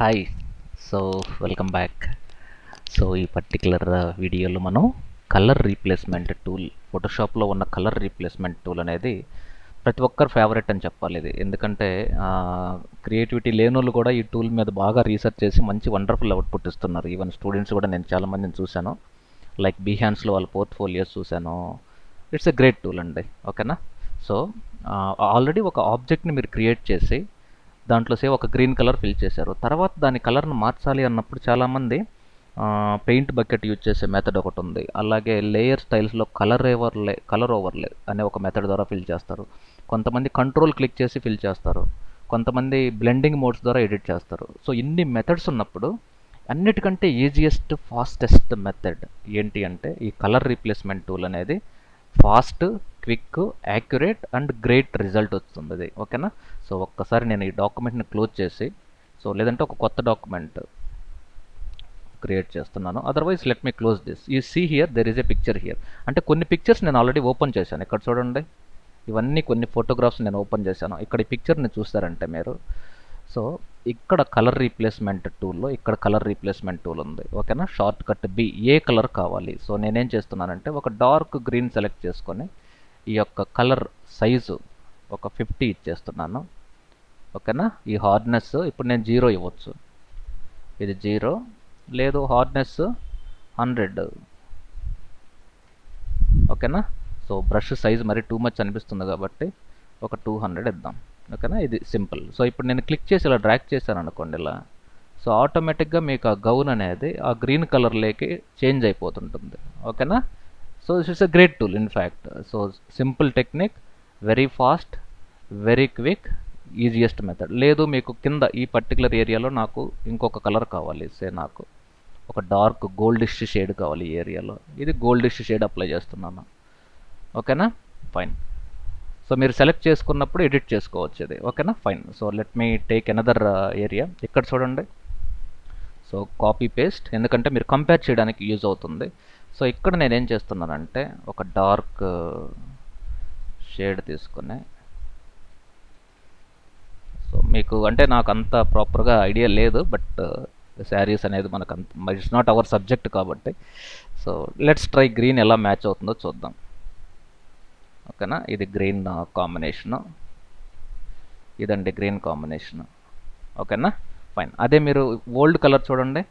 Hi. So welcome back. So ఈ particular వీడియోలో మనం కలర్ రీప్లేస్మెంట్ టూల్, ఫోటోషాప్లో ఉన్న కలర్ రీప్లేస్మెంట్ టూల్ అనేది ప్రతి ఒక్కరు ఫేవరెట్ అని చెప్పాలి ఇది. ఎందుకంటే క్రియేటివిటీ లేనోళ్ళు కూడా ఈ టూల్ మీద బాగా రీసెర్చ్ చేసి మంచి వండర్ఫుల్ అవుట్పుట్ ఇస్తున్నారు. ఈవెన్ స్టూడెంట్స్ కూడా నేను చాలామందిని చూశాను. లైక్ బిహాన్స్లో వాళ్ళ పోర్ట్ఫోలియోస్ చూశాను. ఇట్స్ ఎ గ్రేట్ టూల్ అండి. ఓకేనా. సో ఆల్రెడీ ఒక ఆబ్జెక్ట్ని మీరు క్రియేట్ చేసి దాంట్లో ఒక గ్రీన్ కలర్ ఫిల్ చేశారు. తర్వాత దాని కలర్ను మార్చాలి అన్నప్పుడు చాలామంది పెయింట్ బకెట్ యూజ్ చేసే మెథడ్ ఒకటి ఉంది. అలాగే లేయర్ స్టైల్స్లో కలర్ ఓవర్లే అనే ఒక మెథడ్ ద్వారా ఫిల్ చేస్తారు. కొంతమంది కంట్రోల్ క్లిక్ చేసి ఫిల్ చేస్తారు. కొంతమంది బ్లెండింగ్ మోడ్స్ ద్వారా ఎడిట్ చేస్తారు. సో ఇన్ని మెథడ్స్ ఉన్నప్పుడు అన్నిటికంటే ఈజియెస్ట్ ఫాస్టెస్ట్ మెథడ్ ఏంటి అంటే ఈ కలర్ రీప్లేస్మెంట్ టూల్ అనేది fast, quick, accurate and great result వస్తుంది ఇది. ఓకేనా. సో ఒక్కసారి నేను ఈ డాక్యుమెంట్ని క్లోజ్ చేసి లేదంటే ఒక కొత్త డాక్యుమెంట్ క్రియేట్ చేస్తున్నాను. Otherwise let me close this. You see here there is a picture here. అంటే కొన్ని పిక్చర్స్ నేను ఆల్రెడీ ఓపెన్ చేశాను. ఇక్కడ చూడండి, ఇవన్నీ కొన్ని ఫోటోగ్రాఫ్స్ నేను ఓపెన్ చేశాను. ఇక్కడ ఈ పిక్చర్ని చూస్తారంటే మీరు, సో ఇక్కడ కలర్ రీప్లేస్మెంట్ టూల్లో ఇక్కడ కలర్ రీప్లేస్మెంట్ టూల్ ఉంది. ఓకేనా. షార్ట్ కట్ బి, ఏ కలర్ కావాలి. సో నేనేం చేస్తున్నానంటే ఒక డార్క్ గ్రీన్ సెలెక్ట్ చేసుకొని ఈ యొక్క కలర్ సైజు ఒక 50 ఇచ్చేస్తున్నాను. ఓకేనా. ఈ హార్డ్నెస్ ఇప్పుడు నేను 0 ఇవ్వచ్చు. ఇది 0, లేదు హార్డ్నెస్ 100. ఓకేనా. సో బ్రష్ సైజ్ మరి టూ మచ్ అనిపిస్తుంది కాబట్టి ఒక 200 ఇద్దాం. ఓకేనా. ఇది సింపుల్. సో ఇప్పుడు నేను క్లిక్ చేసి ఇలా డ్రాగ్ చేశాను అనుకోండి ఇలా, సో ఆటోమేటిక్గా మీకు ఆ గౌన్ అనేది ఆ గ్రీన్ కలర్లోకి చేంజ్ అయిపోతుంటుంది. ఓకేనా. So this is a great tool in fact. So simple technique, very fast, very quick, easiest method. లేదు మీకు కింద ఈ పర్టికులర్ ఏరియాలో నాకు ఇంకొక కలర్ కావాలి, నాకు ఒక డార్క్ గోల్డిష్ షేడ్ కావాలి ఈ ఏరియాలో, ఇది గోల్డిష్ షేడ్ అప్లై చేస్తున్నాను. ఓకేనా. ఫైన్. సో మీరు సెలెక్ట్ చేసుకున్నప్పుడు ఎడిట్ చేసుకోవచ్చు ఇది. ఓకేనా. Fine. So let me take another area. ఇక్కడ చూడండి. సో కాపీ పేస్ట్, ఎందుకంటే మీరు కంపేర్ చేయడానికి యూజ్ అవుతుంది. సో ఇక్కడ నేనేం చేస్తున్నానంటే ఒక డార్క్ షేడ్ తీసుకుని, సో మీకు అంటే నాకు అంత ప్రాపర్గా ఐడియా లేదు, బట్ శారీస్ అనేది మనకు అంత ఇట్స్ నాట్ అవర్ సబ్జెక్ట్ కాబట్టి సో లెట్స్ ట్రై గ్రీన్ ఎలా మ్యాచ్ అవుతుందో చూద్దాం. ఓకేనా. ఇది గ్రీన్ కాంబినేషను, ఇదండి గ్రీన్ కాంబినేషను. ఓకేనా. ఫైన్. అదే మీరు ఓల్డ్ కలర్ చూడండి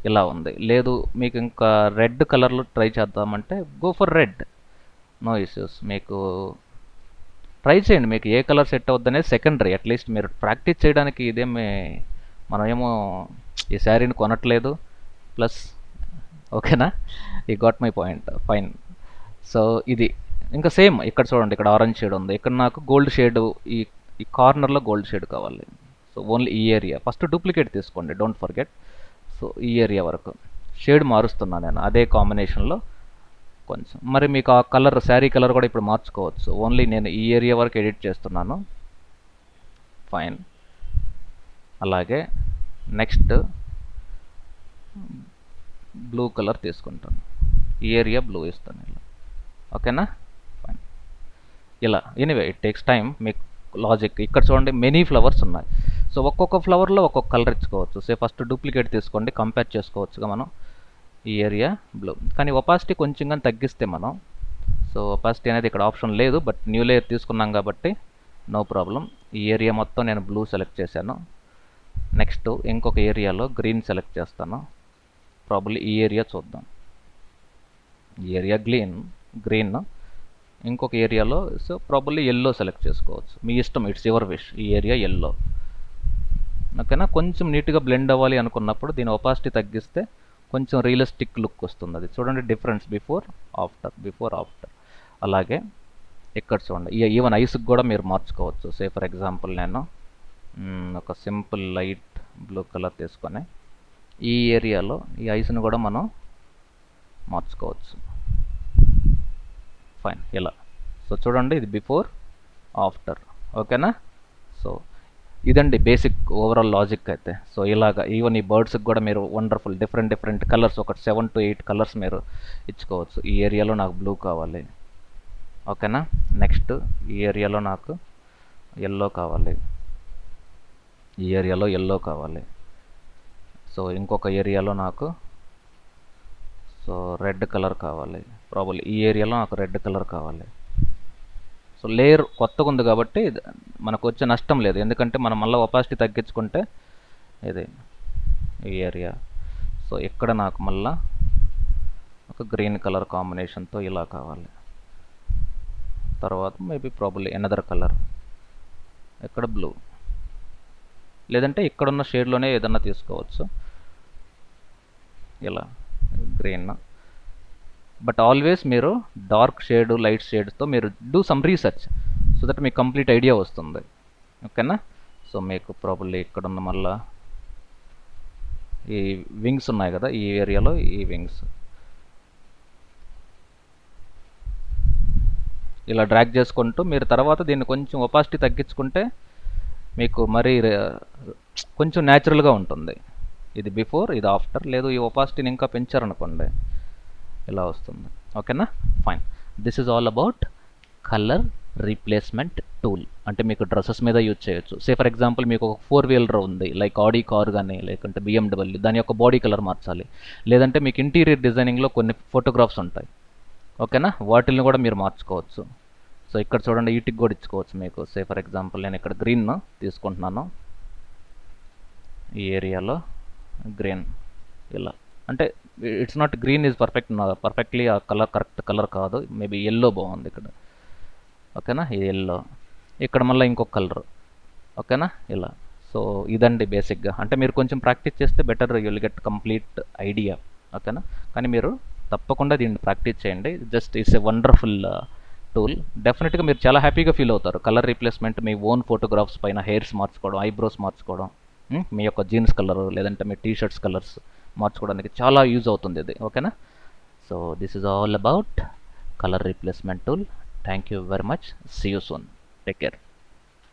ఇలా ఉంది. లేదు మీకు ఇంకా రెడ్ కలర్లో ట్రై చేద్దామంటే go for red, no issues. మీకు ట్రై చేయండి, మీకు ఏ కలర్ సెట్ అవుద్ది అనేది సెకండరీ. అట్లీస్ట్ మీరు ప్రాక్టీస్ చేయడానికి ఇదేమి మనమేమో ఈ శారీని కొనట్లేదు ప్లస్. ఓకేనా. ఈ got my point. Fine. So ఇది ఇంకా సేమ్ ఇక్కడ చూడండి, ఇక్కడ ఆరెంజ్ షేడ్ ఉంది, ఇక్కడ నాకు గోల్డ్ షేడ్ ఈ ఈ కార్నర్లో గోల్డ్ షేడ్ కావాలి. సో ఓన్లీ ఈ ఏరియా ఫస్ట్ డూప్లికేట్ తీసుకోండి, డోంట్ ఫర్గెట్. సో ఈ ఏరియా వరకు షేడ్ మారుస్తున్నాను నేను అదే కాంబినేషన్లో కొంచెం. మరి మీకు ఆ కలర్ శారీ కలర్ కూడా ఇప్పుడు మార్చుకోవచ్చు. ఓన్లీ నేను ఈ ఏరియా వరకు ఎడిట్ చేస్తున్నాను. ఫైన్. అలాగే నెక్స్ట్ బ్లూ కలర్ తీసుకుంటాను, ఈ ఏరియా బ్లూ ఇస్తాను ఇలా. ఓకేనా. ఫైన్. ఇలా ఎనీవే ఇట్ టేక్స్ టైం. మీకు లాజిక్ ఇక్కడ చూడండి, మెనీ ఫ్లవర్స్ ఉన్నాయి. సో ఒక్కొక్క ఫ్లవర్లో ఒక్కొక్క కలర్ ఇచ్చుకోవచ్చు. ఫస్ట్ డూప్లికేట్ తీసుకోండి, కంపేర్ చేసుకోవచ్చుగా మనం. ఈ ఏరియా బ్లూ, కానీ ఒపాసిటీ కొంచెంగా తగ్గిస్తే మనం, సో ఒపాసిటీ అనేది ఇక్కడ ఆప్షన్ లేదు, బట్ న్యూ లేయర్ తీసుకున్నాం కాబట్టి నో ప్రాబ్లం. ఈ ఏరియా మొత్తం నేను బ్లూ సెలెక్ట్ చేశాను. నెక్స్ట్ ఇంకొక ఏరియాలో గ్రీన్ సెలెక్ట్ చేస్తాను. ప్రాబ్లీ ఈ ఏరియా చూద్దాం. ఈ ఏరియా గ్రీన్. ఇంకొక ఏరియాలో సో ప్రాబ్లీ ఎల్లో సెలెక్ట్ చేసుకోవచ్చు, మీ ఇష్టం, ఇట్స్ యువర్ విష్. ఈ ఏరియా ఎల్లో. ఓకేనా. కొంచెం నీట్గా బ్లెండ్ అవ్వాలి అనుకున్నప్పుడు దీని ఒపాసిటీ తగ్గిస్తే కొంచెం రియలిస్టిక్ లుక్ వస్తుంది. అది చూడండి డిఫరెన్స్ బిఫోర్ ఆఫ్టర్. అలాగే ఇక్కడ చూడండి, ఈవెన్ ఐస్కి కూడా మీరు మార్చుకోవచ్చు. ఫర్ ఎగ్జాంపుల్ నేను ఒక సింపుల్ లైట్ బ్లూ కలర్ తీసుకొని ఈ ఏరియాలో ఈ ఐస్ని కూడా మనం మార్చుకోవచ్చు. ఫైన్. ఇలా. సో చూడండి ఇది బిఫోర్ ఆఫ్టర్. ఓకేనా. సో ఇదండి బేసిక్ ఓవరాల్ లాజిక్ అయితే. సో ఇలాగా ఈవెన్ ఈ బర్డ్స్కి కూడా మీరు వండర్ఫుల్ డిఫరెంట్ కలర్స్, ఒక 7 to 8 కలర్స్ మీరు ఇచ్చుకోవచ్చు. ఈ ఏరియాలో నాకు బ్లూ కావాలి. ఓకేనా. నెక్స్ట్ ఈ ఏరియాలో నాకు ఎల్లో కావాలి, ఈ ఏరియాలో ఎల్లో కావాలి. సో ఇంకొక ఏరియాలో నాకు సో రెడ్ కలర్ కావాలి, ప్రాబబ్లీ ఈ ఏరియాలో నాకు రెడ్ కలర్ కావాలి. సో లేయర్ కొత్తగా ఉంది కాబట్టి మనకు వచ్చే నష్టం లేదు, ఎందుకంటే మనం మళ్ళీ ఒపాసిటీ తగ్గించుకుంటే ఇది ఈ ఏరియా. సో ఇక్కడ నాకు మళ్ళా ఒక గ్రీన్ కలర్ కాంబినేషన్తో ఇలా కావాలి. తర్వాత మేబీ ప్రాబబ్లీ ఎనదర్ కలర్, ఇక్కడ బ్లూ, లేదంటే ఇక్కడున్న షేడ్లోనే ఏదన్నా తీసుకోవచ్చు, ఇలా గ్రీన్. బట్ ఆల్వేస్ మీరు డార్క్ షేడ్ లైట్ షేడ్తో మీరు do some research so that మీకు కంప్లీట్ ఐడియా వస్తుంది. ఓకేనా? సో మీకు ప్రాబబ్లీ ఇక్కడున్న మళ్ళా ఈ వింగ్స్ ఉన్నాయి కదా, ఈ ఏరియాలో ఈ వింగ్స్ ఇలా డ్రాగ్ చేసుకుంటూ మీరు తర్వాత దీన్ని కొంచెం ఒపాసిటీ తగ్గించుకుంటే మీకు మరీ కొంచెం న్యాచురల్గా ఉంటుంది. ఇది బిఫోర్, ఇది ఆఫ్టర్. లేదు ఈ ఒపాసిటీని ఇంకా పెంచారనుకోండి ఇలా వస్తుంది. ఓకేనా? Fine. This is all about colour replacement tool. అంటే మీకు డ్రెస్సెస్ మీద యూజ్ చేయొచ్చు. సే ఫర్ ఎగ్జాంపుల్ మీకు ఒక 4-వీలర్ ఉంది, లైక్ ఆడీ కార్ కానీ లేకుంటే BMW, దాని యొక్క బాడీ కలర్ మార్చాలి. లేదంటే మీకు ఇంటీరియర్ డిజైనింగ్లో కొన్ని ఫోటోగ్రాఫ్స్ ఉంటాయి. ఓకేనా? వాటిల్ని కూడా మీరు మార్చుకోవచ్చు. సో ఇక్కడ చూడండి, వీటికి కూడా ఇచ్చుకోవచ్చు మీకు. సే ఫర్ ఎగ్జాంపుల్ నేను ఇక్కడ గ్రీన్ తీసుకుంటున్నాను, ఈ ఏరియాలో గ్రీన్ ఇలా. అంటే it's not green is perfectly ఆ కలర్ కరెక్ట్ కలర్ కాదు, మేబీ ఎల్లో బాగుంది ఇక్కడ. ఓకేనా? ఇది ఎల్లో. ఇక్కడ మళ్ళీ ఇంకొక కలర్. ఓకేనా? ఇలా. సో ఇదండి బేసిక్గా. అంటే మీరు కొంచెం ప్రాక్టీస్ చేస్తే better, you will get complete idea. ఓకేనా? కానీ మీరు తప్పకుండా దీన్ని ప్రాక్టీస్ చేయండి. Just it's a wonderful tool. డెఫినెట్గా మీరు చాలా హ్యాపీగా ఫీల్ అవుతారు. కలర్ రీప్లేస్మెంట్, మీ ఓన్ ఫోటోగ్రాఫ్స్ పైన హెయిర్స్ మార్చుకోవడం, ఐబ్రోస్ మార్చుకోవడం, మీ యొక్క జీన్స్ కలర్ లేదంటే మీ టీషర్ట్స్ కలర్స్ మార్చుకోవడానికి చాలా యూజ్ అవుతుంది ఇది. ఓకేనా? So this is all about colour replacement tool. Thank you very much. See you soon. Take care.